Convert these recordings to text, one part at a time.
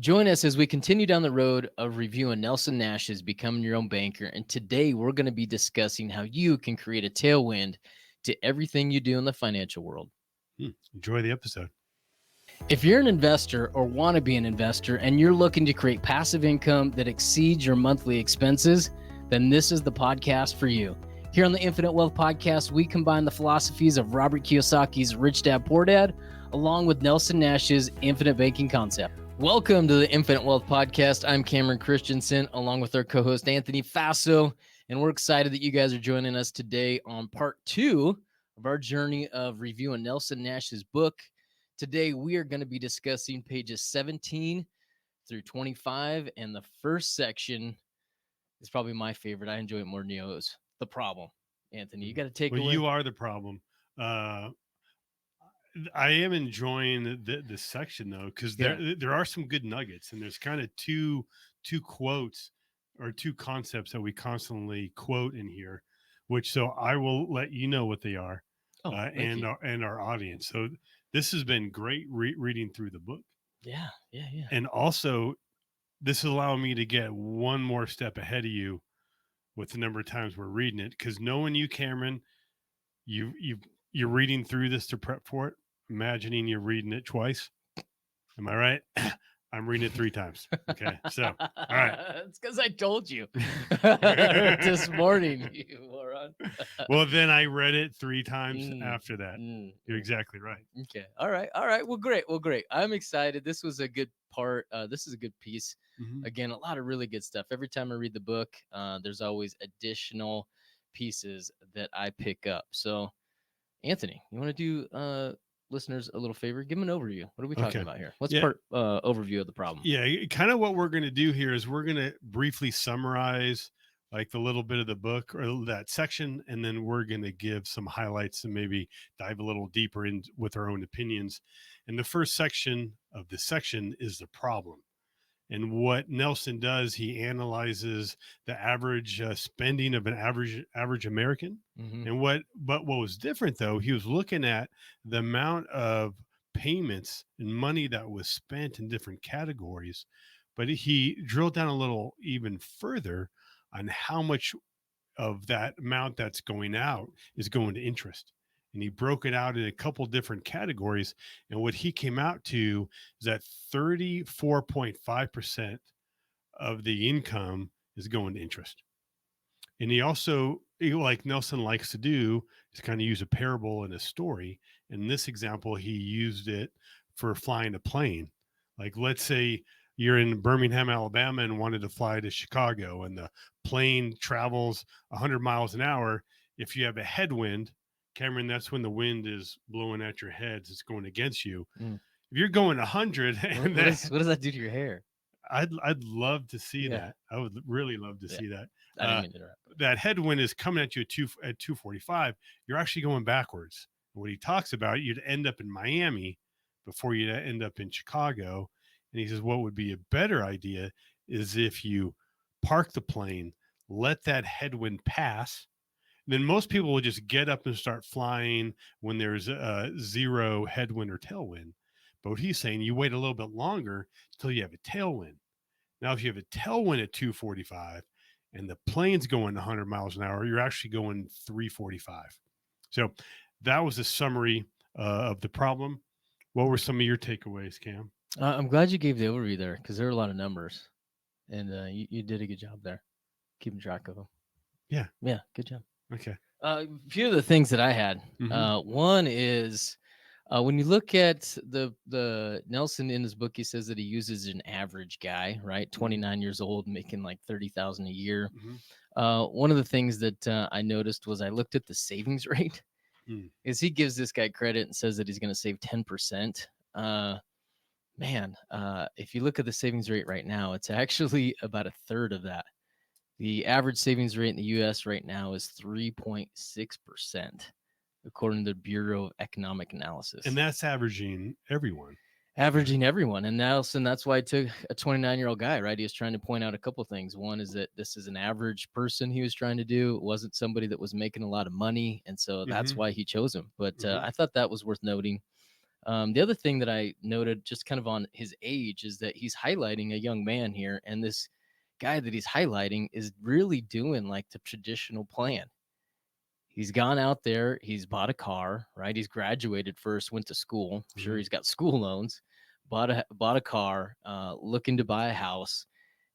Join us as we continue down the road of reviewing Nelson Nash's Becoming Your Own Banker. And today we're going to be discussing how you can create a tailwind to everything you do in the financial world. Enjoy the episode. If you're an investor or want to be an investor and you're looking to create passive income that exceeds your monthly expenses, then this is the podcast for you. Here on the Infinite Wealth Podcast, we combine the philosophies of Robert Kiyosaki's Rich Dad, Poor Dad, along with Nelson Nash's infinite banking concept. Welcome to the Infinite Wealth Podcast. I'm Cameron Christensen, along with our co-host Anthony Faso, and we're excited that you guys are joining us today on part 2 of our journey of reviewing Nelson Nash's book. Today, we are going to be discussing pages 17 through 25, and the first section is probably my favorite. I enjoy it more than yours. The problem. Anthony, you got to take away. You are the problem. I am enjoying this section though, because there are some good nuggets, and there's kind of two quotes or two concepts that we constantly quote in here, so I will let you know what they are, and our audience. So this has been great reading through the book. Yeah. And also, this is allowing me to get one more step ahead of you with the number of times we're reading it, because knowing you, Cameron, you're reading through this to prep for it, imagining you're reading it twice. Am I right? I'm reading it 3 times. Okay. So, all right. It's because I told you this morning, you moron. Well, then I read it 3 times after that. You're exactly right. Okay. All right. Well, great. I'm excited. This was a good part. This is a good piece. Mm-hmm. Again, a lot of really good stuff. Every time I read the book, there's always additional pieces that I pick up. So, Anthony, you want to do listeners a little favor? Give them an overview. What are we talking about here? Let's part overview of the problem. Yeah, kind of what we're going to do here is we're going to briefly summarize like the little bit of the book or that section, and then we're going to give some highlights and maybe dive a little deeper in with our own opinions. And the first section of this section is the problem. And what Nelson does, he analyzes the average spending of an average American. Mm-hmm. And what was different though, he was looking at the amount of payments and money that was spent in different categories, but he drilled down a little even further on how much of that amount that's going out is going to interest. And he broke it out in a couple different categories. And what he came out to is that 34.5% of the income is going to interest. And he also, like Nelson likes to do, is kind of use a parable and a story. In this example, he used it for flying a plane. Like, let's say you're in Birmingham, Alabama, and wanted to fly to Chicago, and the plane travels 100 miles an hour. If you have a headwind, Cameron, that's when the wind is blowing at your heads. It's going against you. If you're going 100, and what does that do to your hair? I'd love to see that. I would really love to see that. I didn't mean to interrupt. That headwind is coming at you at 245. You're actually going backwards. And what he talks about, you'd end up in Miami before you end up in Chicago. And he says, what would be a better idea is if you park the plane, let that headwind pass. Then most people will just get up and start flying when there's a zero headwind or tailwind. But what he's saying, you wait a little bit longer until you have a tailwind. Now, if you have a tailwind at 245 and the plane's going 100 miles an hour, you're actually going 345. So that was a summary of the problem. What were some of your takeaways, Cam? I'm glad you gave the overview there, because there are a lot of numbers, and you did a good job there, keeping track of them. Yeah, good job. Okay. A few of the things that I had. One is when you look at the Nelson in his book, he says that he uses an average guy, right? 29 years old, making like 30,000 a year. One of the things that I noticed was I looked at the savings rate. Is he gives this guy credit and says that he's going to save 10%. If you look at the savings rate right now, it's actually about a third of that. The average savings rate in the U.S. right now is 3.6%, according to the Bureau of Economic Analysis. And that's averaging everyone. And Nelson, that's why I took a 29-year-old guy, right? He was trying to point out a couple of things. One is that this is an average person he was trying to do. It wasn't somebody that was making a lot of money. And so that's why he chose him. But I thought that was worth noting. The other thing that I noted just kind of on his age is that he's highlighting a young man here, and this guy that he's highlighting is really doing like the traditional plan. He's gone out there, he's bought a car, right? He's graduated first, went to school. I'm sure Mhm. he's got school loans, bought a car, looking to buy a house.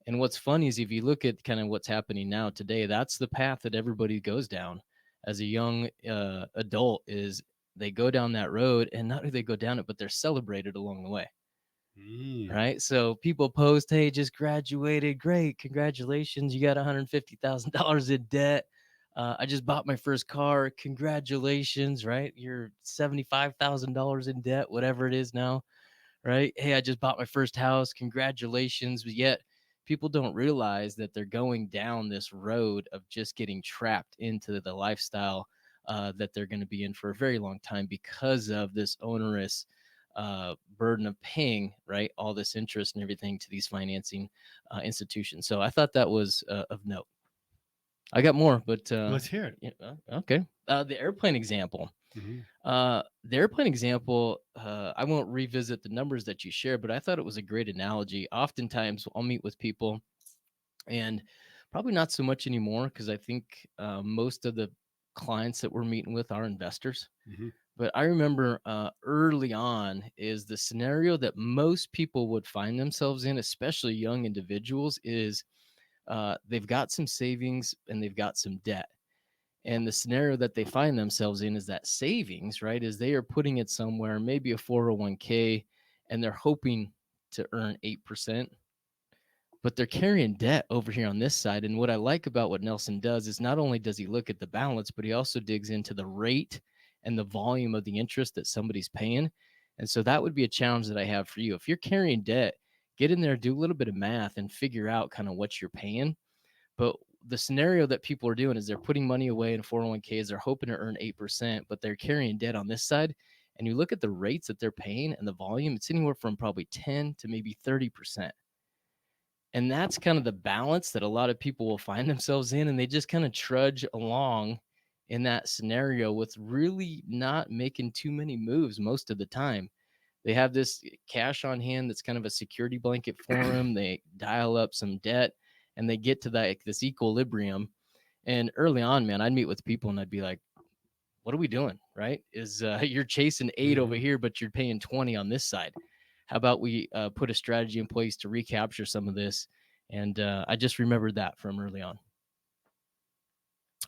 And what's funny is if you look at kind of what's happening now today, that's the path that everybody goes down as a young adult is they go down that road, and not only they go down it, but they're celebrated along the way. Mm. Right. So people post, hey, just graduated. Great. Congratulations. You got $150,000 in debt. I just bought my first car. Congratulations. Right. You're $75,000 in debt, whatever it is now. Right. Hey, I just bought my first house. Congratulations. But yet people don't realize that they're going down this road of just getting trapped into the lifestyle that they're going to be in for a very long time because of this onerous burden of paying, right, all this interest and everything to these financing institutions. So I thought that was of note. I got more, but Let's hear it. yeah, okay. The airplane example. Mhm. The airplane example, I won't revisit the numbers that you shared, but I thought it was a great analogy. Oftentimes, I'll meet with people, and probably not so much anymore because I think most of the clients that we're meeting with are investors. Mhm. But I remember early on is the scenario that most people would find themselves in, especially young individuals, is they've got some savings and they've got some debt. And the scenario that they find themselves in is that savings, right, is they are putting it somewhere, maybe a 401k, and they're hoping to earn 8%, but they're carrying debt over here on this side. And what I like about what Nelson does is not only does he look at the balance, but he also digs into the rate and the volume of the interest that somebody's paying. And so that would be a challenge that I have for you. If you're carrying debt, get in there, do a little bit of math and figure out kind of what you're paying. But the scenario that people are doing is they're putting money away in 401ks, they're hoping to earn 8%, but they're carrying debt on this side. And you look at the rates that they're paying and the volume, it's anywhere from probably 10 to maybe 30%. And that's kind of the balance that a lot of people will find themselves in. And they just kind of trudge along in that scenario with really not making too many moves most of the time. They have this cash on hand that's kind of a security blanket for them. They dial up some debt and they get to that this equilibrium. And early on, man, I'd meet with people and I'd be like, what are we doing? Right? Is you're chasing 8 over Mhm. here, but you're paying 20 on this side. How about we put a strategy in place to recapture some of this? And I just remembered that from early on.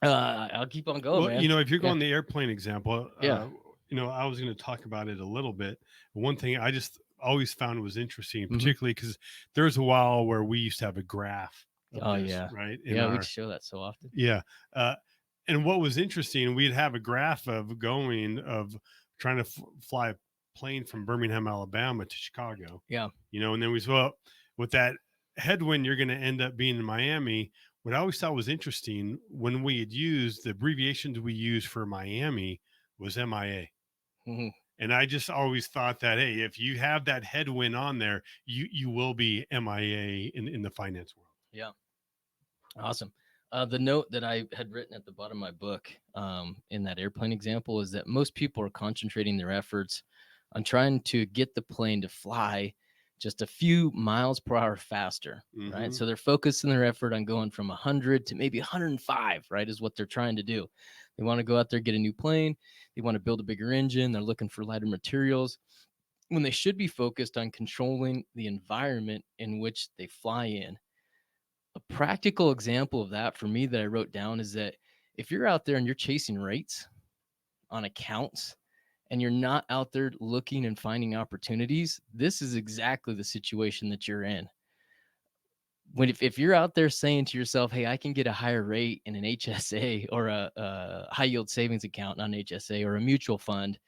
I'll keep on going, Well, man. if you're Yeah. going the airplane example, Yeah. I was going to talk about it a little bit. One thing I just always found was interesting, Hmm. particularly because there was a while where we used to have a graph of Oh, this, yeah. right? In Yeah. We'd our, show that so often. yeah. Uh, and what was interesting, we'd have a graph of trying to fly a plane from Birmingham, Alabama to Chicago, Yeah. and then we said, well, with that headwind, you're going to end up being in Miami. What I always thought was interesting when we had used the abbreviations we used for Miami was MIA. Hmm. And I just always thought that, hey, if you have that headwind on there, you will be MIA in the finance world. Yeah. Awesome. The note that I had written at the bottom of my book in that airplane example is that most people are concentrating their efforts on trying to get the plane to fly just a few miles per hour faster, right? Hmm. So they're focusing their effort on going from 100 to maybe 105, right? Is what they're trying to do. They want to go out there, get a new plane. They want to build a bigger engine. They're looking for lighter materials when they should be focused on controlling the environment in which they fly in. A practical example of that for me that I wrote down is that if you're out there and you're chasing rates on accounts and you're not out there looking and finding opportunities, this is exactly the situation that you're in. When if you're out there saying to yourself, hey, I can get a higher rate in an HSA or a high yield savings account, not an HSA, or a mutual fund,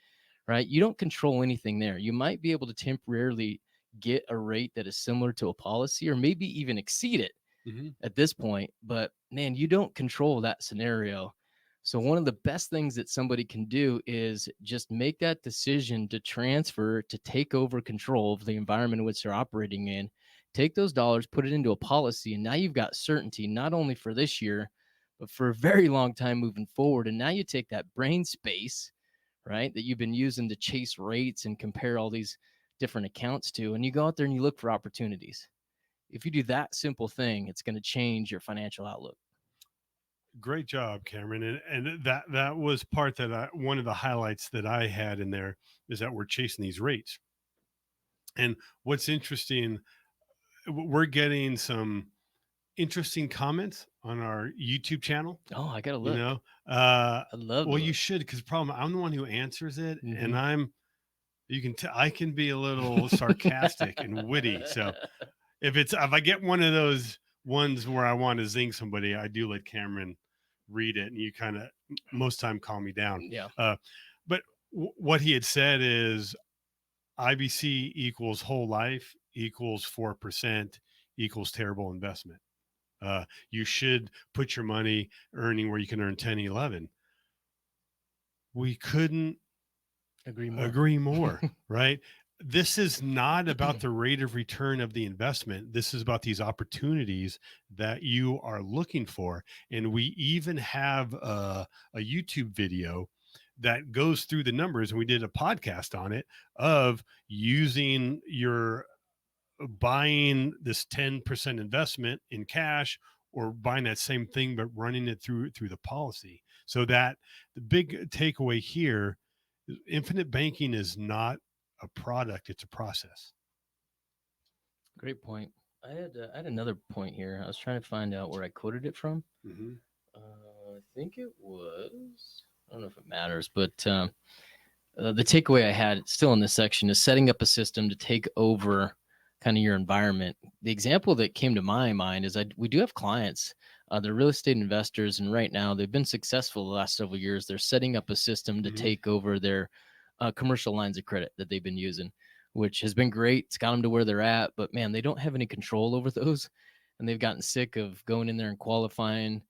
right? You don't control anything there. You might be able to temporarily get a rate that is similar to a policy or maybe even exceed it Hmm. at this point, but man, you don't control that scenario. So one of the best things that somebody can do is just make that decision to transfer, to take over control of the environment in which they're operating in. Take those dollars, put it into a policy, and now you've got certainty not only for this year, but for a very long time moving forward. And now you take that brain space, right? That you've been using to chase rates and compare all these different accounts to. And you go out there and you look for opportunities. If you do that simple thing, it's going to change your financial outlook. Great job, Cameron. And that was part that one of the highlights that I had in there is that we're chasing these rates. And what's interesting, we're getting some interesting comments on our YouTube channel. Oh, I got to You look. know, I'd love to well, you look. should, because problem I'm the one who answers it, and Mm-hmm. you can I can be a little sarcastic and witty. So if I get one of those ones where I want to zing somebody, I do let Cameron read it, and you kind of most time calm me down. Yeah. But what he had said is IBC equals whole life equals 4% equals terrible investment. You should put your money earning where you can earn 10, 11. We couldn't agree more, right? This is not about the rate of return of the investment. This is about these opportunities that you are looking for. And we even have a YouTube video that goes through the numbers, and we did a podcast on it of using your buying this 10% investment in cash or buying that same thing but running it through the policy. So that the big takeaway here, infinite banking is not a product, it's a process. Great point. I had another point here. I was trying to find out where I quoted it from. Mm-hmm. I think it was. I don't know if it matters, but the takeaway I had still in this section is setting up a system to take over kind of your environment. The example that came to my mind is we do have clients. They're real estate investors, and right now they've been successful the last several years. They're setting up a system to take over their commercial lines of credit that they've been using, which has been great. It's got them to where they're at, but man, they don't have any control over those, and they've gotten sick of going in there and qualifying,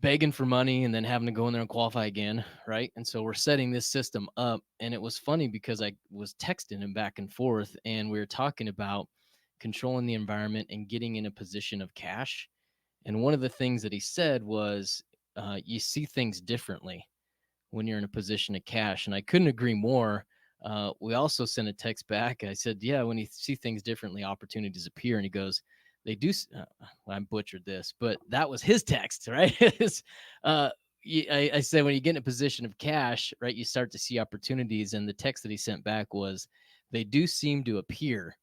begging for money, and then having to go in there and qualify again, right? And so we're setting this system up, and it was funny because I was texting him back and forth, and we were talking about controlling the environment and getting in a position of cash. And one of the things that he said was, you see things differently when you're in a position of cash. And I couldn't agree more. We also sent a text back. I said, yeah, when you see things differently, opportunities appear. And he goes, they do. I butchered this, but that was his text, right? uh, I said, when you get in a position of cash, right, you start to see opportunities. And the text that he sent back was, they do seem to appear,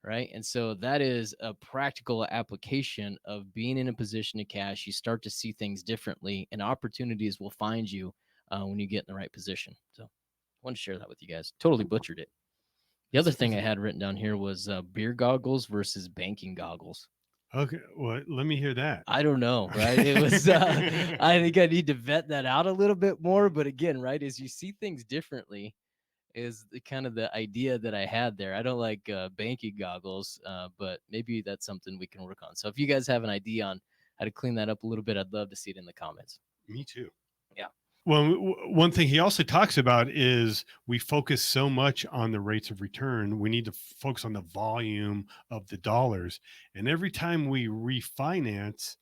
right? And so that is a practical application of being in a position of cash. You start to see things differently, and opportunities will find you when you get in the right position. So I want to share that with you guys. Totally butchered it. The other thing I had written down here was beer goggles versus banking goggles. Okay, well, let me hear that. I don't know, right? It was, I think I need to vet that out a little bit more. But again, right, as you see things differently, is the kind of the idea that I had there. I don't like banking goggles, but maybe that's something we can work on. So if you guys have an idea on how to clean that up a little bit, I'd love to see it in the comments. Me too. Yeah. Well, one thing he also talks about is we focus so much on the rates of return. We need to focus on the volume of the dollars. And every time we refinance,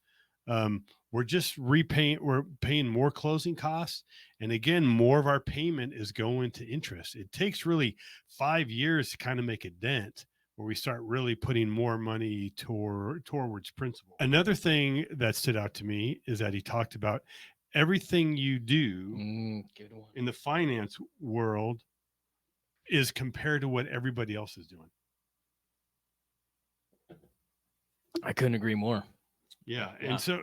we're just repaying, we're paying more closing costs. And again, more of our payment is going to interest. It takes really 5 years to kind of make a dent where we start really putting more money towards principal. Another thing that stood out to me is that he talked about everything you do in the finance world is compared to what everybody else is doing. I couldn't agree more. Yeah. And so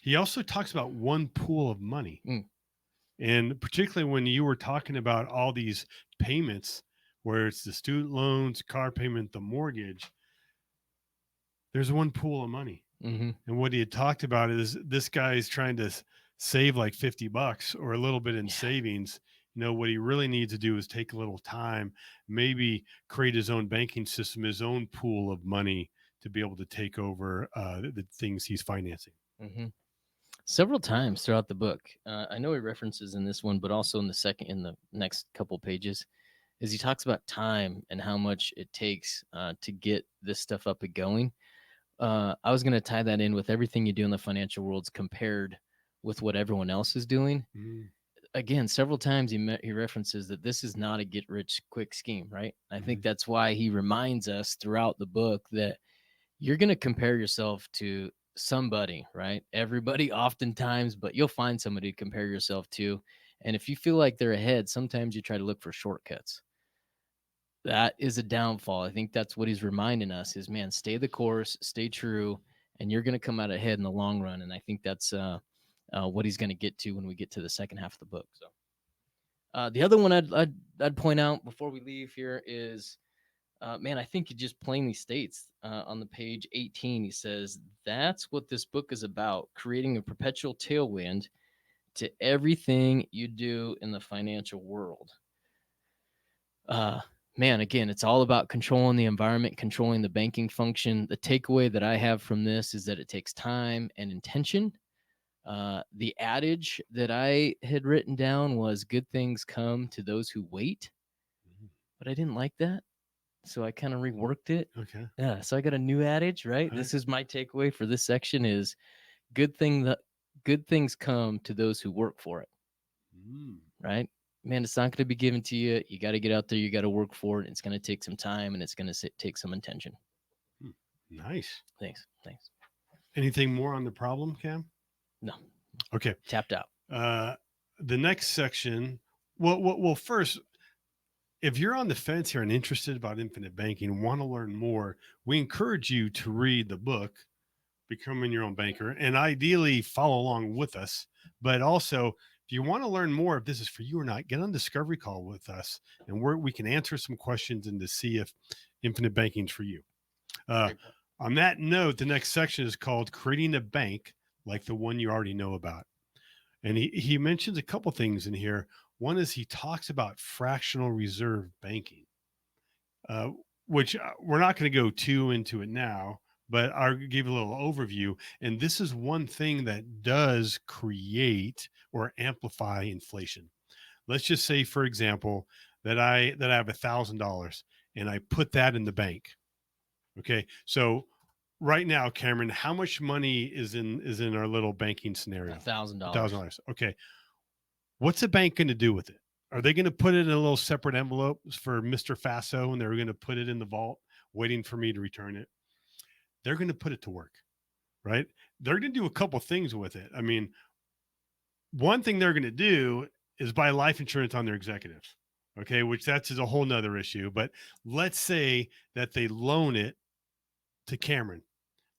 he also talks about one pool of money. And particularly when you were talking about all these payments, where it's the student loans, car payment, the mortgage, there's one pool of money. And what he had talked about is this guy is trying to save like $50 or a little bit in savings. You know, what he really needs to do is take a little time, maybe create his own banking system, his own pool of money to be able to take over the things he's financing. Several times throughout the book, I know he references in this one, but also in the next couple pages, is he talks about time and how much it takes to get this stuff up and going. I was going to tie that in with everything you do in the financial world's compared with what everyone else is doing. again, several times he references that this is not a get rich quick scheme, right? I Hmm. think that's why he reminds us throughout the book that you're going to compare yourself to somebody, right? Everybody oftentimes, but you'll find somebody to compare yourself to. And if you feel like they're ahead, sometimes you try to look for shortcuts. That is a downfall. I think that's what he's reminding us is, man, stay the course, stay true, and you're going to come out ahead in the long run. And I think that's what he's going to get to when we get to the second half of the book. So the other one I'd point out before we leave here is, man, I think he just plainly states on the page 18, he says, that's what this book is about, creating a perpetual tailwind to everything you do in the financial world. Uh, Man, again, it's all about controlling the environment, controlling the banking function. The takeaway that I have from this is that it takes time and intention. The adage that I had written down was good things come to those who wait, Mhm. but I didn't like that. So I kind of reworked it. Okay. Yeah, so I got a new adage, right? All right. This is my takeaway for this section is good things come to those who work for it, Mm. right? Man, it's not going to be given to you. You got to get out there, you got to work for it. It's going to take some time and it's going to take some intention. Mm. Nice. Thanks. Thanks. Anything more on the problem, Cam? No, Okay. tapped out. Uh, the next section. Well, first, if you're on the fence here and interested about infinite banking and want to learn more, we encourage you to read the book, Becoming Your Own Banker, and ideally follow along with us. But also, if you want to learn more if this is for you or not, get on discovery call with us, and we can answer some questions and to see if infinite banking is for you. Uh, Great point. on that note, the next section is called Creating a Bank Like the One You Already Know About. And he mentions a couple things in here. One is he talks about fractional reserve banking, uh, which we're not going to go too into it now, but I'll give a little overview. And this is one thing that does create or amplify inflation. Let's just say, for example, that I have $1,000 and I put that in the bank. Okay, so right now, Cameron, how much money is in our little banking a scenario? thousand A thousand dollars. dollars. Okay, what's a bank going to do with it? Are they going to put it in a little separate envelope for Mr. Faso and they're going to put it in the vault waiting for me to return it? They're going to put it to work, right? They're going to do a couple things with it. I mean, one thing they're going to do is buy life insurance on their executives, okay, which that's a whole nother issue. But let's say that they loan it to Cameron.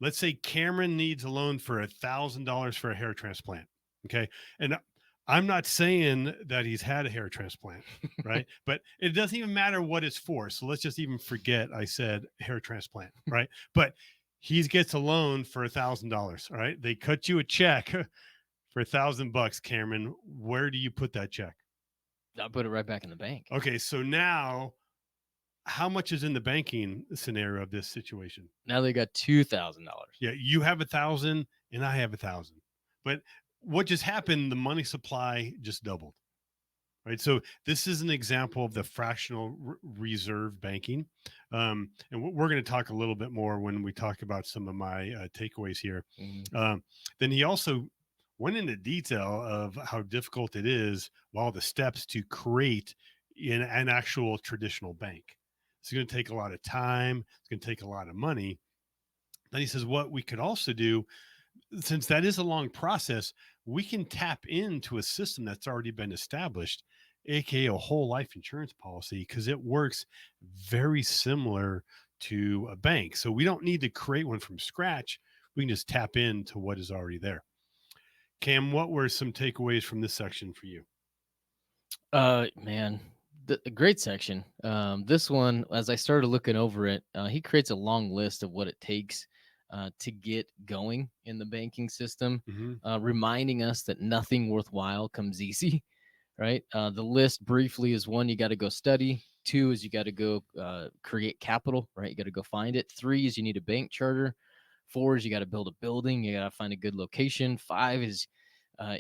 Let's say Cameron needs a loan for $1,000 for a hair transplant. Okay. And I'm not saying that he's had a hair transplant, right? But it doesn't even matter what it's for. So let's just even forget I said hair transplant, right? But he gets a loan for $1,000. All right. They cut you a check for $1,000, Cameron. Where do you put that check? I'll put it right back in the bank. Okay. So now how much is in the banking scenario of this situation? Now they got $2,000. Yeah, you have 1,000 and I have 1,000. But what just happened? The money supply just doubled, right? So this is an example of the fractional reserve banking, and we're going to talk a little bit more when we talk about some of my takeaways here. Mhm. Then he also went into detail of how difficult it is, all the steps to create in an actual traditional bank. It's going to take a lot of time. It's going to take a lot of money. Then he says, what we could also do, since that is a long process, we can tap into a system that's already been established, aka a whole life insurance policy, because it works very similar to a bank. So we don't need to create one from scratch. We can just tap into what is already there. Cam, what were some takeaways from this section for you? Man, a great section. This one, as I started looking over it, he creates a long list of what it takes to get going in the banking system, Mm-hmm. reminding us that nothing worthwhile comes easy. Right. The list briefly is one, you got to go study. Two is you got to go create capital. Right. You got to go find it. Three is you need a bank charter. Four is you got to build a building. You got to find a good location. Five is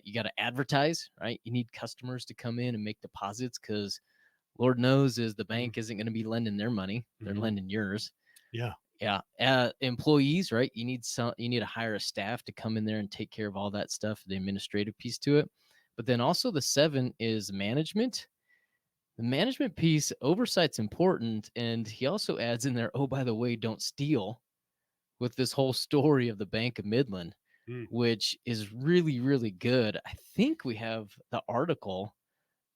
you got to advertise, right? You need customers to come in and make deposits because Lord knows is the bank isn't going to be lending their money; they're Mm-hmm. lending yours. Yeah. Yeah, employees, right? You need to hire a staff to come in there and take care of all that stuff, the administrative piece to it. But then also the 7 is management. The management piece, oversight's important. And he also adds in there, oh, by the way, don't steal, with this whole story of the Bank of Midland, Mm. which is really, really good. I think we have the article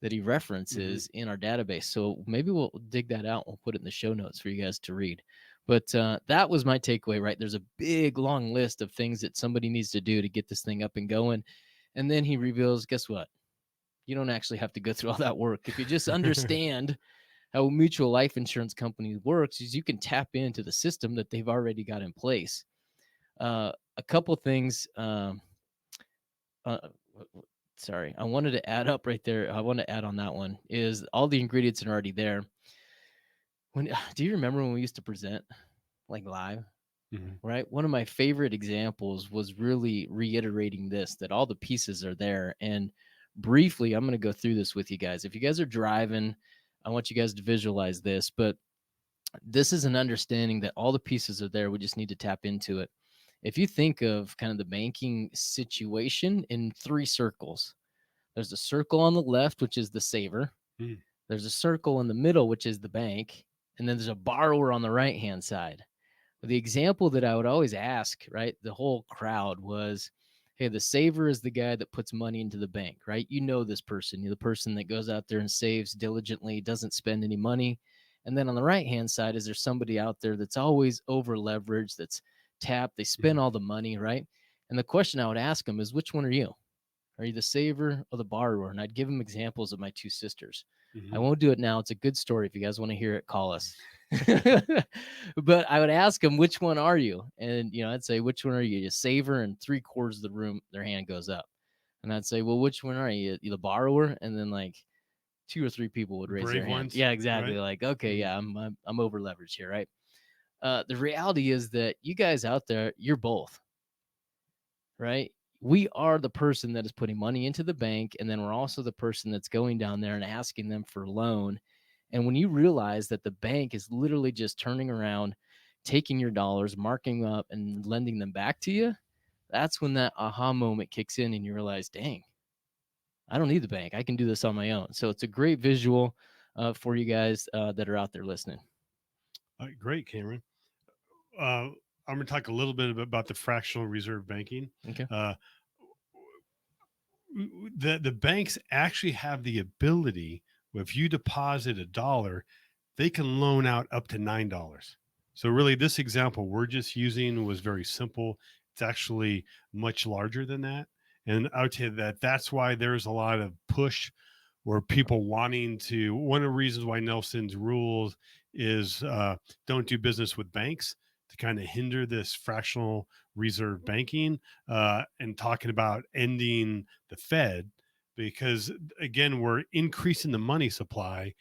that he Hmm. references in our database. So maybe we'll dig that out. We'll put it in the show notes for you guys to read. But that was my takeaway, right? There's a big, long list of things that somebody needs to do to get this thing up and going. And then he reveals, guess what? You don't actually have to go through all that work. If you just understand how a mutual life insurance company works, is you can tap into the system that they've already got in place. A couple things. Uh, Sorry, I wanted to add up right there. I want to add on that one is all the ingredients are already there. When do you remember when we used to present like live? Hmm. Right. One of my favorite examples was really reiterating this, that all the pieces are there. And briefly, I'm going to go through this with you guys. If you guys are driving, I want you guys to visualize this, but this is an understanding that all the pieces are there. We just need to tap into it. If you think of kind of the banking situation in three circles, there's a circle on the left, which is the saver. Mm. There's a circle in the middle, which is the bank. And then there's a borrower on the right hand side. The example that I would always ask, right, the whole crowd was, hey, the saver is the guy that puts money into the bank, right? You know this person, you're the person that goes out there and saves diligently, doesn't spend any money. And then on the right hand side, is there somebody out there that's always over leveraged, that's tapped, they spend Mm. all the money, right? And the question I would ask them is, which one are you? Are you the saver or the borrower? And I'd give them examples of my two sisters. I Hmm. won't do it now. It's a good story. If you guys want to hear it, call us. But I would ask them, which one are you? And, I'd say, which one are you? You saver, and 3/4 of the room, their hand goes up. And I'd say, well, which one are you? You the borrower? And then like two or three people would The raise their brave hand. ones, Yeah, exactly. right? Like, okay, Mm. yeah, I'm over leveraged here, right? The reality is that you guys out there, you're both, right? We are the person that is putting money into the bank, and then we're also the person that's going down there and asking them for a loan. And when you realize that the bank is literally just turning around, taking your dollars, marking them up, and lending them back to you, that's when that aha moment kicks in and you realize, dang, I don't need the bank. I can do this on my own. So it's a great visual for you guys that are out there listening. Great, Cameron. uh, I'm going to talk a little bit about the fractional reserve banking. Okay. Uh, the banks actually have the ability, if you deposit $1, they can loan out up to $9. So really, this example we're just using was very simple. It's actually much larger than that, and I would say that that's why there's a lot of push where people wanting to. One of the reasons why Nelson's rules is don't do business with banks, to kind of hinder this fractional reserve banking, and talking about ending the Fed, because again, we're increasing the money supply.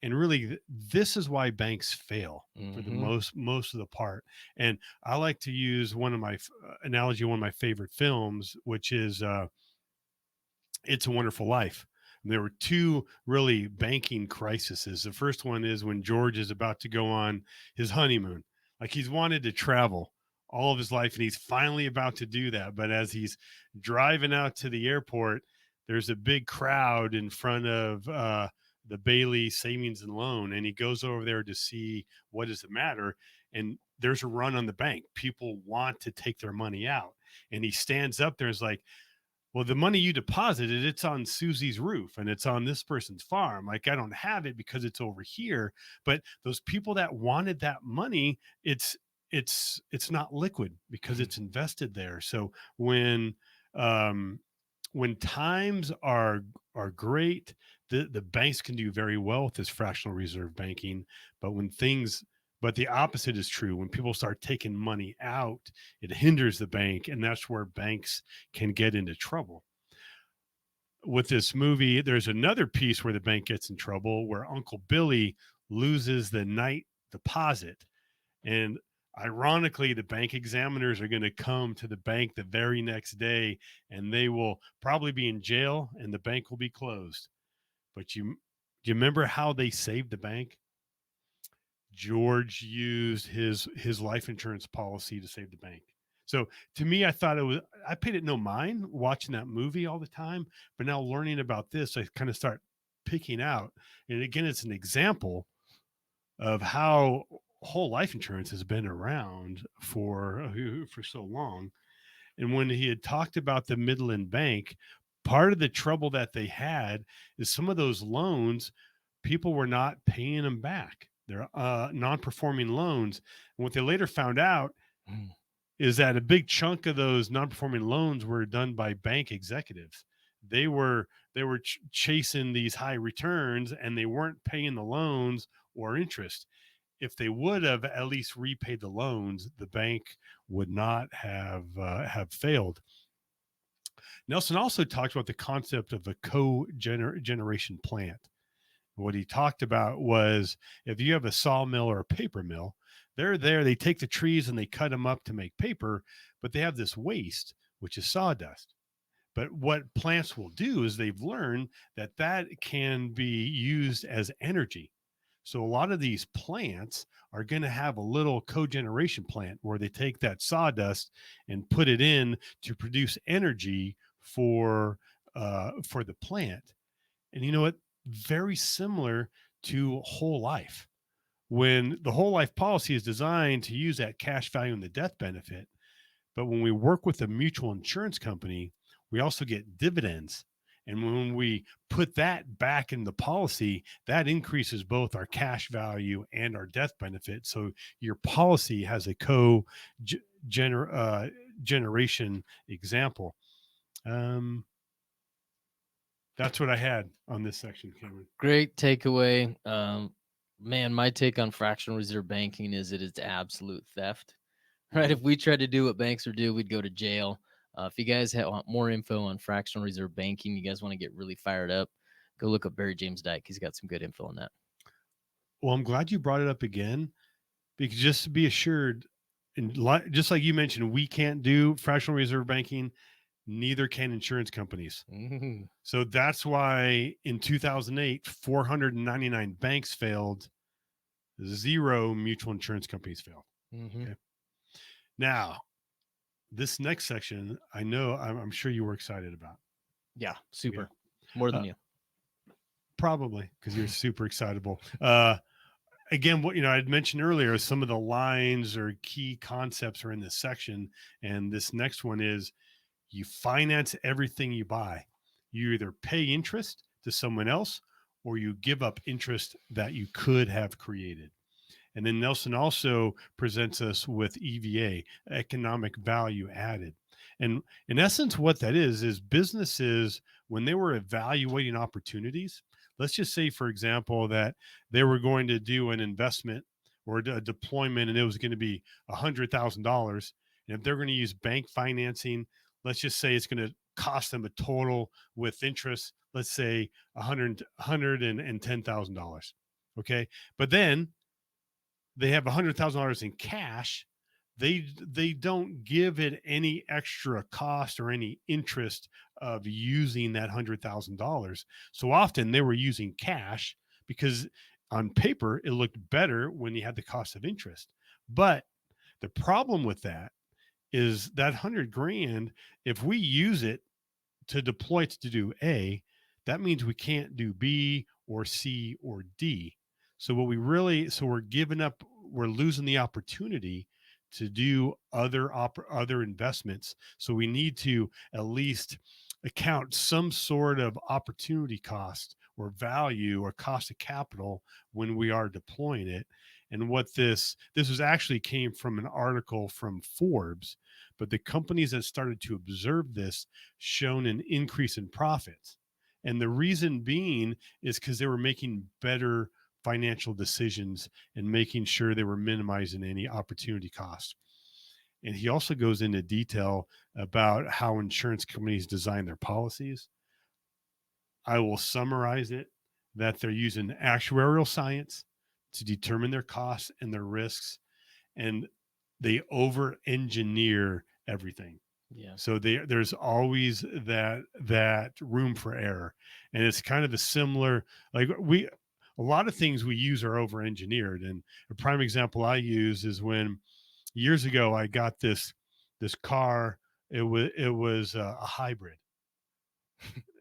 And really, this is why banks fail for the Mm-hmm. most of the part. And I like to use one of my analogy, one of my favorite films, which is It's a Wonderful Life. And there were two really banking crises. The first one is when George is about to go on his honeymoon. Like, he's wanted to travel all of his life, and he's finally about to do that. But as he's driving out to the airport, there's a big crowd in front of the Bailey Savings and Loan, and he goes over there to see what is the matter. And there's a run on the bank. People want to take their money out, and he stands up there and is like, well, the money you deposited, it's on Susie's roof and it's on this person's farm. Like, I don't have it because it's over here. But those people that wanted that money, it's not liquid because it's invested there. So um when times are great, the banks can do very well with this fractional reserve banking. But when things but the opposite is true. When people start taking money out, it hinders the bank, and that's where banks can get into trouble. With this movie, there's another piece where the bank gets in trouble, where Uncle Billy loses the night deposit. And ironically, the bank examiners are going to come to the bank the very next day, and they will probably be in jail and the bank will be closed. But do you remember how they saved the bank? George used his life insurance policy to save the bank. So to me, I thought it was, I paid it no mind watching that movie all the time, but now learning about this, I kind of start picking out. And again, it's an example of how whole life insurance has been around for so long. And when he had talked about the Midland Bank, part of the trouble that they had is some of those loans, people were not paying them back. They're non-performing loans. And what they later found out Mm. is that a big chunk of those non-performing loans were done by bank executives. They were chasing these high returns, and they weren't paying the loans or interest. If they would have at least repaid the loans, the bank would not have failed. Nelson also talked about the concept of a co-generation plant. What he talked about was, if you have a sawmill or a paper mill, they're there, they take the trees and they cut them up to make paper, but they have this waste, which is sawdust. But what plants will do is they've learned that that can be used as energy. So a lot of these plants are going to have a little cogeneration plant where they take that sawdust and put it in to produce energy for the plant. And you know what? Very similar to whole life. When the whole life policy is designed to use that cash value and the death benefit, but when we work with a mutual insurance company, we also get dividends. And when we put that back in the policy, that increases both our cash value and our death benefit. So your policy has a generation example. Um, that's what I had on this section, Cameron. Great takeaway. Man, my take on fractional reserve banking is it is absolute theft. Right? If we tried to do what banks are do, we'd go to jail. If you guys want more info on fractional reserve banking, you guys want to get really fired up, go look up Barry James Dyke. He's got some good info on that. Well, I'm glad you brought it up again, because just to be assured, and just like you mentioned, we can't do fractional reserve banking. Neither can insurance companies. Mm-hmm. So that's why in 2008, 499 banks failed, zero mutual insurance companies failed. Mm-hmm. Okay. Now, this next section, I know I'm sure you were excited about. Yeah, Okay. super. More than you. Probably because you're super excitable. Again, what I'd mentioned earlier, some of the lines or key concepts are in this section, and this next one is, you finance everything you buy. You either pay interest to someone else, or you give up interest that you could have created. And then Nelson also presents us with EVA, economic value added. And in essence, what that is businesses, when they were evaluating opportunities, let's just say, for example, that they were going to do an investment or a deployment, and it was going to be $100,000. And if they're going to use bank financing, let's just say it's going to cost them a total with interest, let's say $110,000. Okay. But then they have $100,000 in cash. They don't give it any extra cost or any interest of using that $100,000. So often they were using cash because on paper it looked better when you had the cost of interest. But the problem with that is that 100 grand, if we use it to deploy it to do A, that means we can't do B or C or D. So we're giving up, we're losing the opportunity to do other investments. So we need to at least account some sort of opportunity cost or value or cost of capital when we are deploying it. And what this was actually came from an article from Forbes, but the companies that started to observe this shown an increase in profits. And the reason being is because they were making better financial decisions and making sure they were minimizing any opportunity costs. And he also goes into detail about how insurance companies design their policies. I will summarize it, that they're using actuarial science to determine their costs and their risks, and they over engineer everything. Yeah. So there's always that room for error, and it's kind of a similar, like, a lot of things we use are over engineered. And a prime example I use is when years ago I got this this car. It was a hybrid.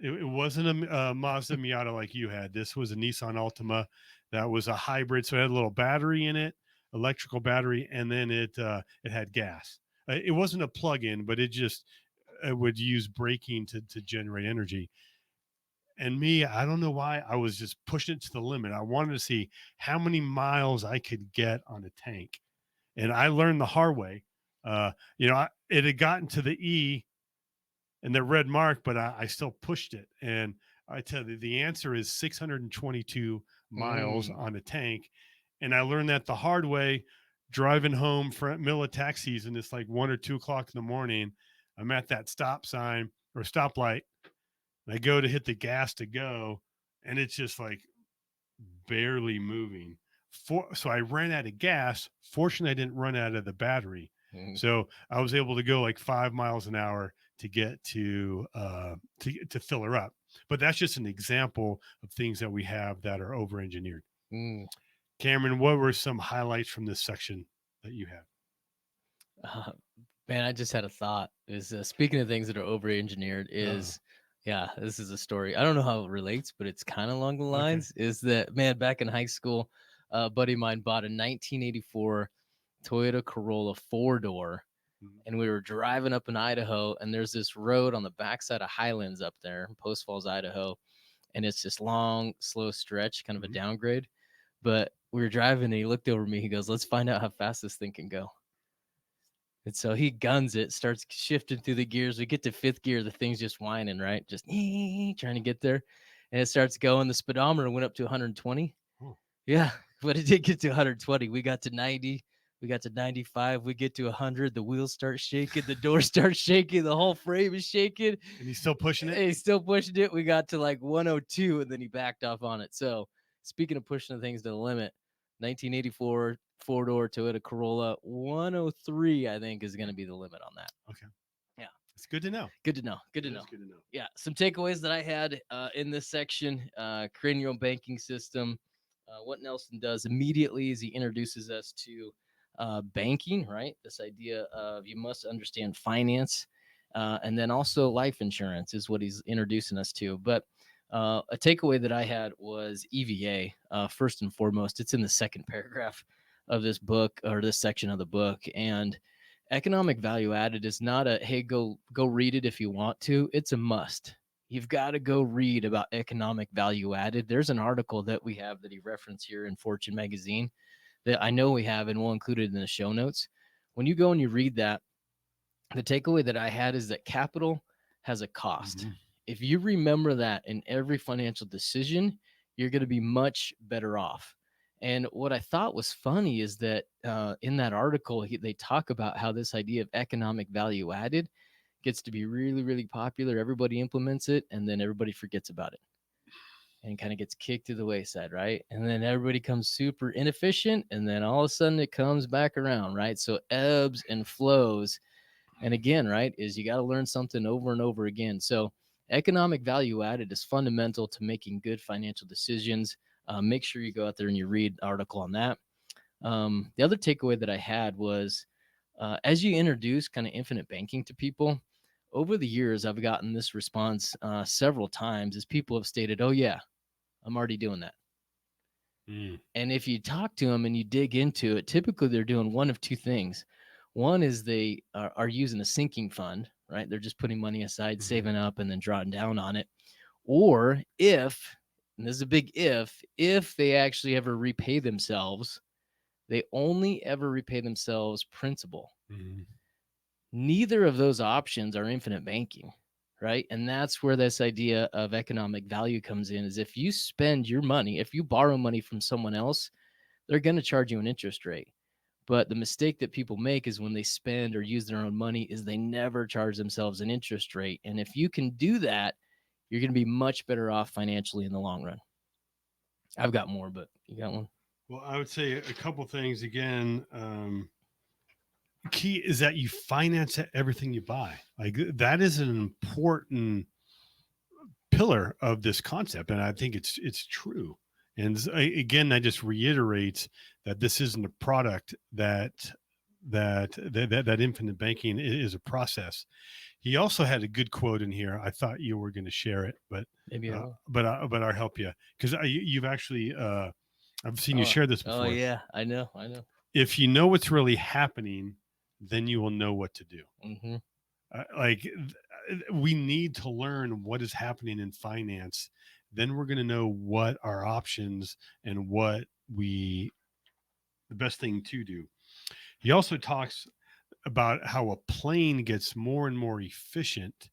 It wasn't a Mazda Miata like you had. This was a Nissan Altima that was a hybrid. So it had a little battery in it, electrical battery, and then it had gas. It wasn't a plug-in, but it would use braking to generate energy. And me, I don't know why, I was just pushing it to the limit. I wanted to see how many miles I could get on a tank, and I learned the hard way. It had gotten to the E and the red mark, but I still pushed it. And I tell you, the answer is 622 miles Mm. on a tank. And I learned that the hard way driving home from middle of tax season. It's like 1 or 2 o'clock in the morning. I'm at that stop sign or stoplight. And I go to hit the gas to go, and it's just like barely moving. So I ran out of gas. Fortunately, I didn't run out of the battery. Mm. So I was able to go like 5 miles an hour to get to fill her up. But that's just an example of things that we have that are over engineered. Mm. Cameron, what were some highlights from this section that you have? Uh, Man, I just had a thought. Is speaking of things that are over engineered, Uh, is yeah, this is a story. I don't know how it relates, but it's kind of along the okay. lines. Is that man back in high school, a buddy of mine bought a 1984 Toyota Corolla 4 door, Mhm. and we were driving up in Idaho, and there's this road on the backside of Highlands up there, Post Falls, Idaho, and it's this long, slow stretch, kind of a Mhm. downgrade. But we were driving, and he looked over me. He goes, "Let's find out how fast this thing can go." And so he guns it, starts shifting through the gears. We get to fifth gear, the thing's just whining, right? Just trying to get there. And it starts going. The speedometer went up to 120. Oh. Yeah, but it did get to 120. We got to 90. We got to 95. We get to 100. The wheels start shaking. The door starts shaking. The whole frame is shaking. And he's still pushing And it? he's still pushing it. We got to like 102, and then he backed off on it. So, speaking of pushing things to the limit, 1984 4 door Toyota Corolla 103, I think, is going to be the limit on that. Okay. Yeah. It's good to know. Good to know. Good to It know. is good to know. Yeah. Some takeaways that I had in this section, creating your own banking system. What Nelson does immediately is he introduces us to banking, right? This idea of you must understand finance. And then also life insurance is what he's introducing us to. But a takeaway that I had was EVA, first and foremost. It's in the second paragraph of this book or this section of the book. And economic value added is not a hey, go read it if you want to. It's a must. You've got to go read about economic value added. There's an article that we have that he referenced here in Fortune magazine that I know we have, and we'll include it in the show notes. When you go and you read that, the takeaway that I had is that capital has a cost. Mhm. If you remember that in every financial decision, you're going to be much better off. And what I thought was funny is that in that article, they talk about how this idea of economic value added gets to be really, really popular. Everybody implements it, and then everybody forgets about it and kind of gets kicked to the wayside, right? And then everybody comes super inefficient, and then all of a sudden it comes back around, right? So ebbs and flows. And again, right, is you got to learn something over and over again. So economic value added is fundamental to making good financial decisions. Make sure you go out there and you read an article on that. The other takeaway that I had was as you introduce kind of infinite banking to people, over the years, I've gotten this response several times as people have stated, oh, yeah, I'm already doing that. Mm. And if you talk to them and you dig into it, typically they're doing one of two things. One is they are using a sinking fund, right? They're just putting money aside, Mhm. saving up, and then drawing down on it. Or if, and this is a big if they actually ever repay themselves, they only ever repay themselves principal. Mhm. Neither of those options are infinite banking, right? And that's where this idea of economic value comes in, is if you spend your money, if you borrow money from someone else, they're going to charge you an interest rate. But the mistake that people make is when they spend or use their own money is they never charge themselves an interest rate. And if you can do that, you're going to be much better off financially in the long run. I've got more, but you got one? Well, I would say a couple things again. Key is that you finance everything you buy. Like that is an important pillar of this concept, and I think it's true. And again, that just reiterates that this isn't a product that that infinite banking is a process. He also had a good quote in here. I thought you were going to share it, Maybe I will. but I'll help you because you've actually I've seen you Oh, share this oh before. yeah, I know, I know. If you know what's really happening, then you will know what to do. Mm-hmm. We need to learn what is happening in finance. Then we're going to know what our options and what we the best thing to do. He also talks about how a plane gets more and more efficient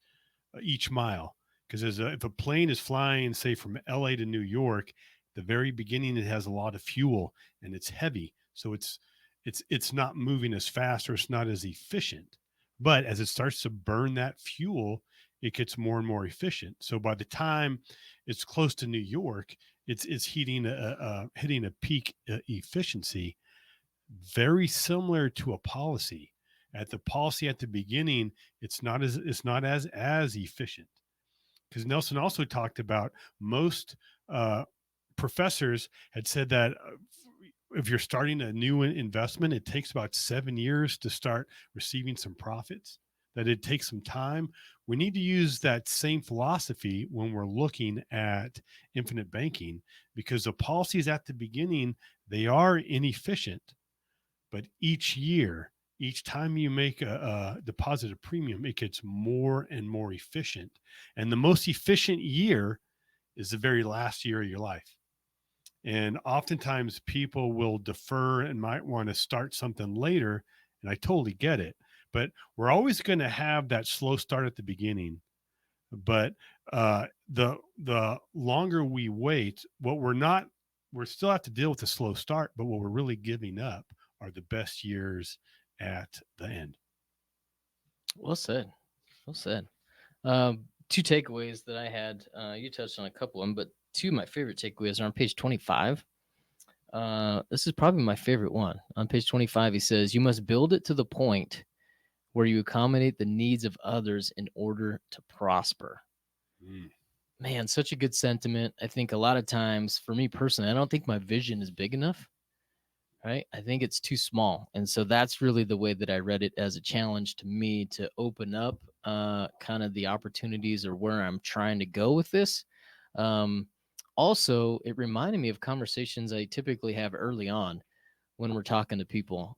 each mile. Because if a plane is flying, say, from LA to New York, the very beginning it has a lot of fuel and it's heavy, so it's not moving as fast or it's not as efficient. But as it starts to burn that fuel, it gets more and more efficient. So by the time it's close to New York, it's hitting a peak efficiency, very similar to a policy. At the policy at the beginning, it's not as efficient, because Nelson also talked about most uh, professors had said that if you're starting a new investment, it takes about 7 years to start receiving some profits. That it takes some time. We need to use that same philosophy when we're looking at infinite banking, because the policies at the beginning, they are inefficient, but each year, each time you make a deposit of premium, it gets more and more efficient. And the most efficient year is the very last year of your life. And oftentimes people will defer and might want to start something later. And I totally get it. But we're always going to have that slow start at the beginning. But the longer we wait, we're still have to deal with the slow start, but what we're really giving up are the best years at the end. Well said. Well said. Two takeaways that I had. You touched on a couple of them, but two of my favorite takeaways are on page 25. This is probably my favorite one. On page 25, he says, "You must build it to the point where you accommodate the needs of others in order to prosper." Mm. Man, such a good sentiment. I think a lot of times, for me personally, I don't think my vision is big enough, right? I think it's too small. And so that's really the way that I read it, as a challenge to me to open up kind of the opportunities or where I'm trying to go with this. Um, Also, it reminded me of conversations I typically have early on when we're talking to people,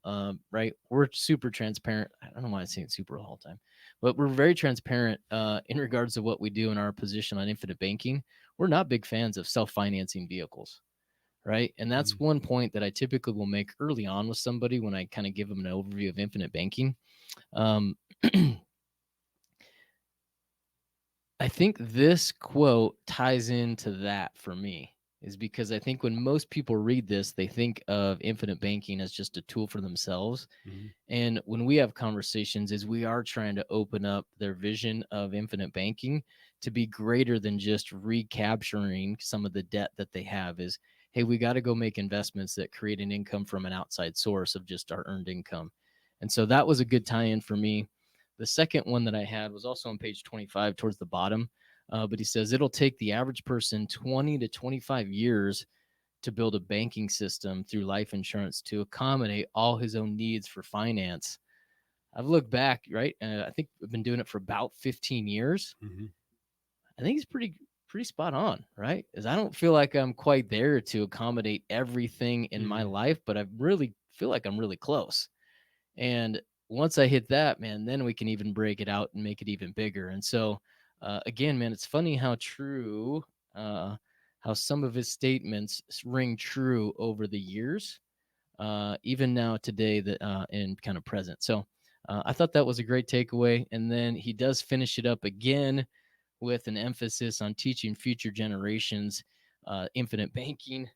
right? We're super transparent. I don't know why I'm saying super the whole time, but we're very transparent in regards to what we do in our position on infinite banking. We're not big fans of self-financing vehicles, right? And that's Mm. one point that I typically will make early on with somebody when I kind of give them an overview of infinite banking. Um, I think this quote ties into that for me, is because I think when most people read this, they think of infinite banking as just a tool for themselves. Mm. And when we have conversations, is we are trying to open up their vision of infinite banking to be greater than just recapturing some of the debt that they have. Is, hey, we got to go make investments that create an income from an outside source of just our earned income. And so that was a good tie-in for me. The second one that I had was also on page 25 towards the bottom. But he says it'll take the average person 20 to 25 years to build a banking system through life insurance to accommodate all his own needs for finance. I've looked back, right? I think I've been doing it for about 15 years. Mm. I think he's pretty spot on, right? Because I don't feel like I'm quite there to accommodate everything in my Mm. life, but I really feel like I'm really close. And once I hit that, man, then we can even break it out and make it even bigger. And so, again, man, it's funny how true, how some of his statements ring true over the years, even now today, that in kind of present. So, I thought that was a great takeaway. And then he does finish it up again with an emphasis on teaching future generations infinite banking.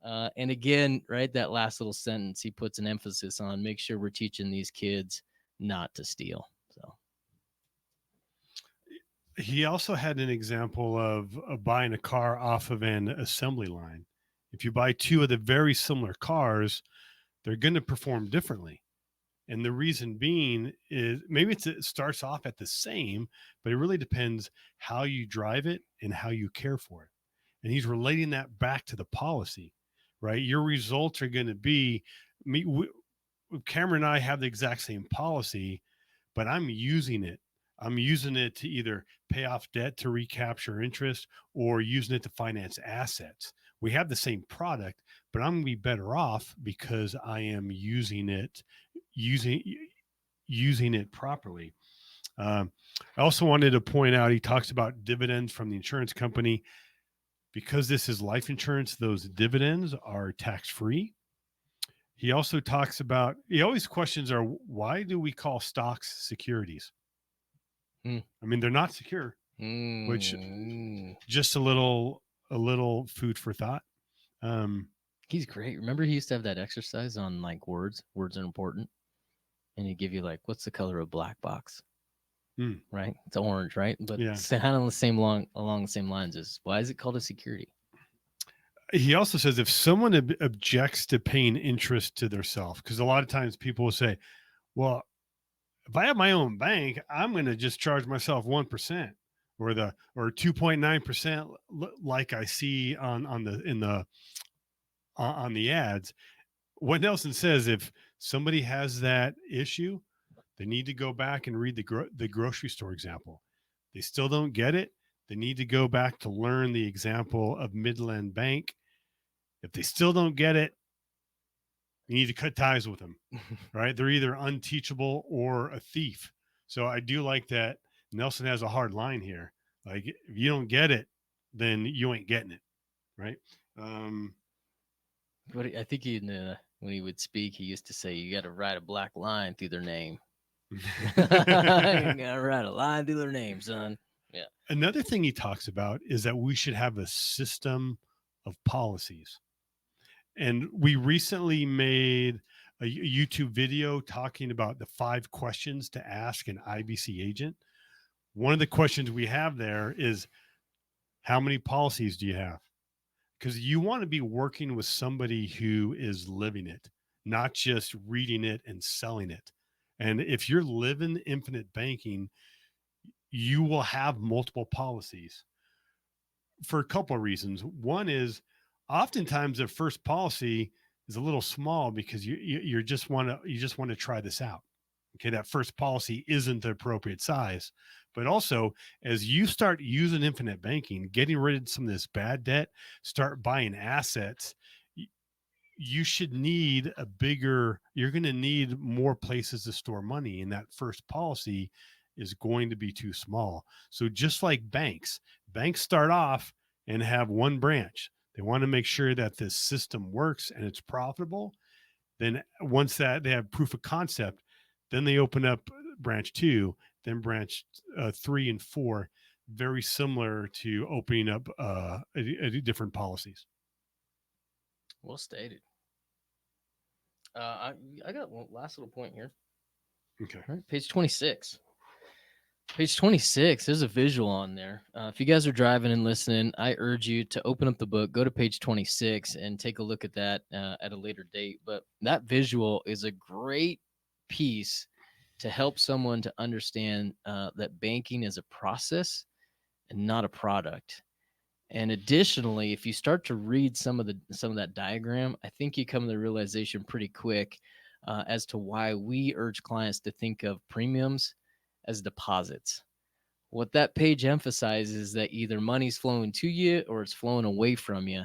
And again, right, that last little sentence, he puts an emphasis on make sure we're teaching these kids not to steal. So, He also had an example of buying a car off of an assembly line. If you buy two of the very similar cars, they're going to perform differently. And the reason being is maybe it starts off at the same, but it really depends how you drive it and how you care for it. And he's relating that back to the policy, right? Your results are going to be me. Cameron and I have the exact same policy, but I'm using it. I'm using it to either pay off debt to recapture interest or using it to finance assets. We have the same product, but I'm going to be better off because I am using using it properly. Um, I also wanted to point out he talks about dividends from the insurance company. Because this is life insurance, those dividends are tax free. He also talks about, he always questions are, why do we call stocks securities? Hmm. I mean, they're not secure, which just a little food for thought. He's great. Remember, he used to have that exercise on like words. Words are important, and he'd give you like, what's the color of black box? Right? It's orange, right? But Yeah. it's kind of along the same lines as why is it called a security? He also says if someone objects to paying interest to their self, because a lot of times people will say, well, if I have my own bank, I'm going to just charge myself 1% or 2.9% like I see on the ads. What Nelson says, if somebody has that issue, they need to go back and read the grocery store example. They still don't get it. They need to go back to learn the example of Midland Bank. If they still don't get it, you need to cut ties with them, right? They're either unteachable or a thief. So I do like that Nelson has a hard line here. Like, if you don't get it, then you ain't getting it, right? But I think when he would speak, he used to say, "You got to write a black line through their name. You got to write a line through their name, son." Yeah. Another thing he talks about is that we should have a system of policies. And we recently made a YouTube video talking about the 5 questions to ask an IBC agent. One of the questions we have there is, how many policies do you have? Because you want to be working with somebody who is living it, not just reading it and selling it. And if you're living infinite banking, you will have multiple policies for a couple of reasons. One is oftentimes the first policy is a little small because you just want to try this out. Okay, that first policy isn't the appropriate size. But also, as you start using infinite banking, getting rid of some of this bad debt, start buying assets, you should need you're going to need more places to store money. And that first policy is going to be too small. So just like banks start off and have one branch. They want to make sure that this system works and it's profitable. Then once that they have proof of concept, then they open up branch 2, then branch 3 and 4, very similar to opening up different policies. Well stated. I got one last little point here. Okay. All right, page 26. Page 26, there's a visual on there. If you guys are driving and listening, I urge you to open up the book, go to page 26, and take a look at that at a later date. But that visual is a great piece to help someone to understand that banking is a process and not a product. And additionally, if you start to read some of that diagram, I think you come to the realization pretty quick as to why we urge clients to think of premiums as deposits. What that page emphasizes is that either money's flowing to you or it's flowing away from you.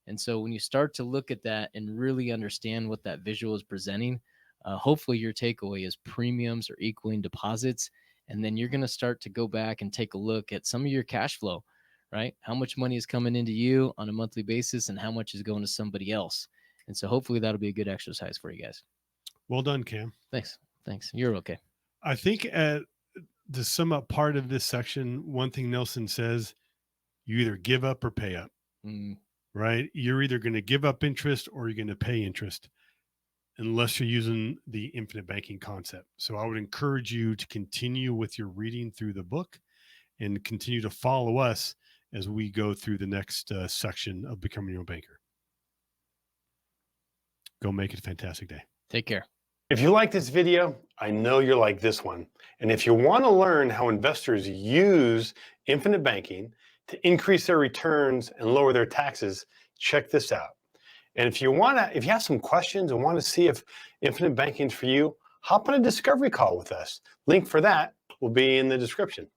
And so when you start to look at that and really understand what that visual is presenting, hopefully your takeaway is premiums are equaling deposits. And then you're going to start to go back and take a look at some of your cash flow, right? How much money is coming into you on a monthly basis and how much is going to somebody else. And so hopefully that'll be a good exercise for you guys. Well done, Cam. Thanks. You're okay. I think to sum up part of this section, one thing Nelson says, you either give up or pay up, right? You're either going to give up interest or you're going to pay interest unless you're using the infinite banking concept. So I would encourage you to continue with your reading through the book and continue to follow us as we go through the next section of Becoming Your Own Banker. Go make it a fantastic day. Take care. If you like this video, I know you're like this one. And if you want to learn how investors use infinite banking to increase their returns and lower their taxes, check this out. And if you have some questions and want to see if infinite banking is for you, hop on a discovery call with us. Link for that will be in the description.